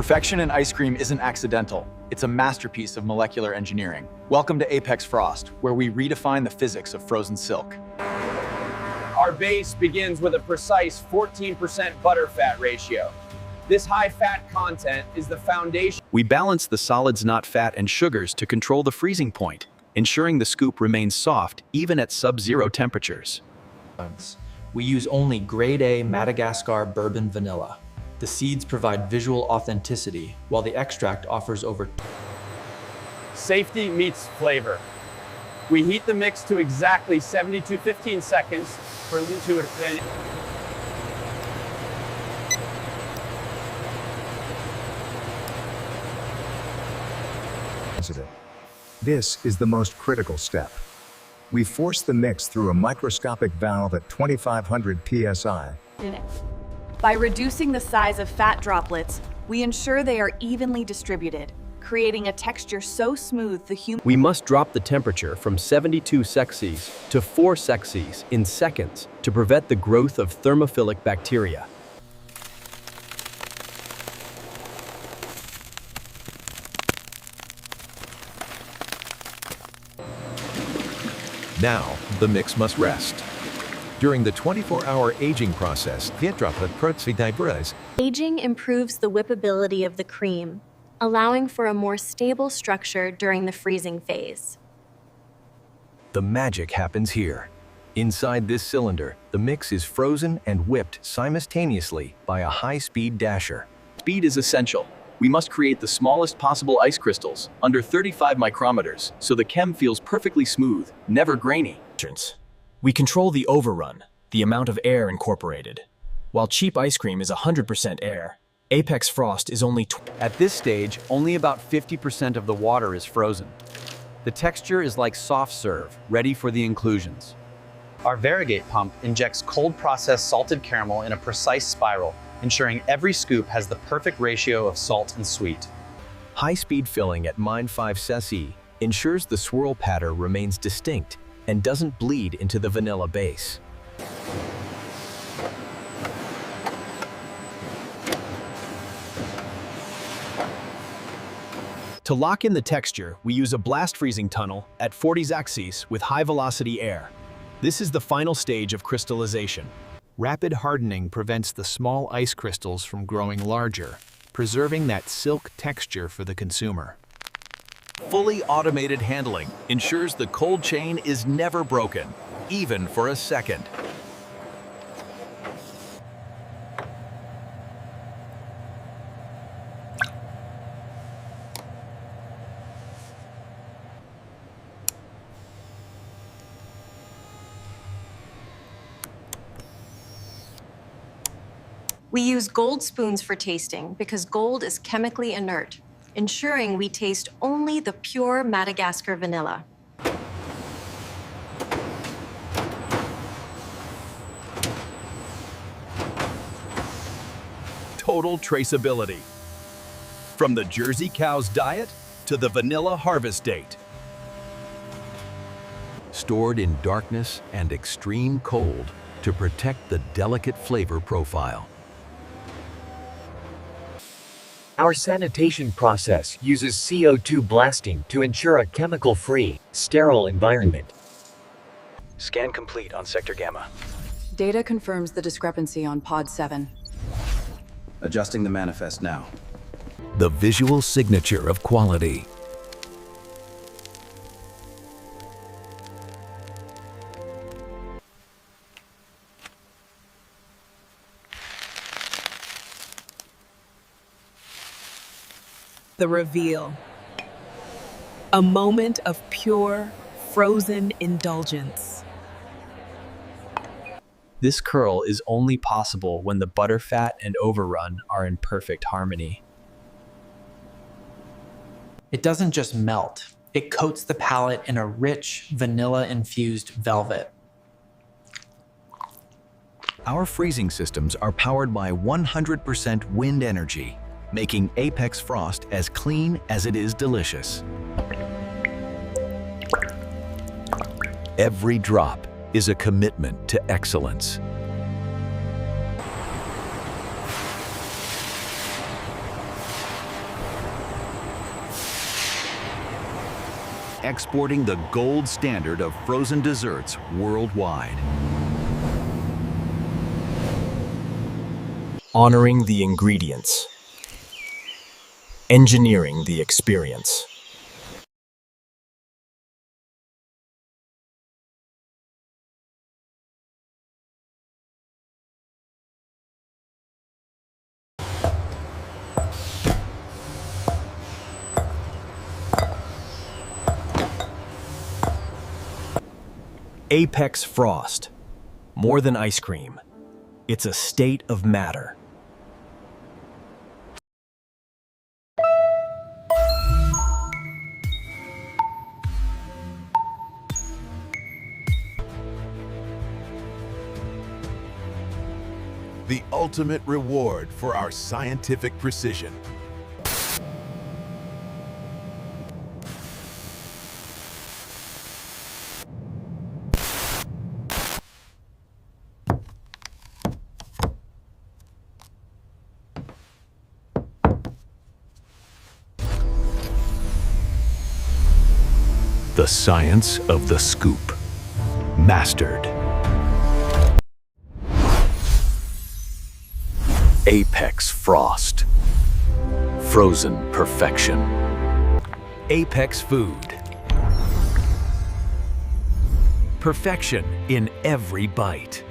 Perfection in ice cream isn't accidental. It's a masterpiece of molecular engineering. Welcome to Apex Frost, where we redefine the physics of frozen silk. Our base begins with a precise 14% butterfat ratio. This high fat content is the foundation. We balance the solids, not fat, and sugars to control the freezing point, ensuring the scoop remains soft even at sub-zero temperatures. We use only grade A Madagascar bourbon vanilla. The seeds provide visual authenticity, while the extract offers over. Safety meets flavor. We heat the mix to exactly 70 to 15 seconds for to This is the most critical step. We force the mix through a microscopic valve at 2500 psi. By reducing the size of fat droplets, we ensure they are evenly distributed, creating a texture so smooth the human. We must drop the temperature from 72 Celsius to 4 Celsius in seconds to prevent the growth of thermophilic bacteria. Now, the mix must rest. During the 24-hour aging process, aging improves the whippability of the cream, allowing for a more stable structure during the freezing phase. The magic happens here. Inside this cylinder, the mix is frozen and whipped simultaneously by a high-speed dasher. Speed is essential. We must create the smallest possible ice crystals, under 35 micrometers, so the chem feels perfectly smooth, never grainy. We control the overrun, the amount of air incorporated. While cheap ice cream is 100% air, Apex Frost is only At this stage, only about 50% of the water is frozen. The texture is like soft serve, ready for the inclusions. Our variegate pump injects cold processed salted caramel in a precise spiral, ensuring every scoop has the perfect ratio of salt and sweet. High-speed filling at -5 Celsius ensures the swirl pattern remains distinct and doesn't bleed into the vanilla base. To lock in the texture, we use a blast freezing tunnel at 40 Celsius with high-velocity air. This is the final stage of crystallization. Rapid hardening prevents the small ice crystals from growing larger, preserving that silk texture for the consumer. Fully automated handling ensures the cold chain is never broken, even for a second. We use gold spoons for tasting because gold is chemically inert, ensuring we taste only the pure Madagascar vanilla. Total traceability. From the Jersey cow's diet to the vanilla harvest date. Stored in darkness and extreme cold to protect the delicate flavor profile. Our sanitation process uses CO2 blasting to ensure a chemical-free, sterile environment. Scan complete on Sector Gamma. Data confirms the discrepancy on Pod 7. Adjusting the manifest now. The visual signature of quality. The reveal. A moment of pure, frozen indulgence. This curl is only possible when the butterfat and overrun are in perfect harmony. It doesn't just melt, it coats the palate in a rich, vanilla-infused velvet. Our freezing systems are powered by 100% wind energy, making Apex Frost as clean as it is delicious. Every drop is a commitment to excellence. exporting the gold standard of frozen desserts worldwide. Honoring the ingredients. Engineering the experience. Apex Frost. More than ice cream. It's a state of matter. The ultimate reward for our scientific precision. The science of the scoop. Mastered. Apex Frost. Frozen perfection. Apex Food. Perfection in every bite.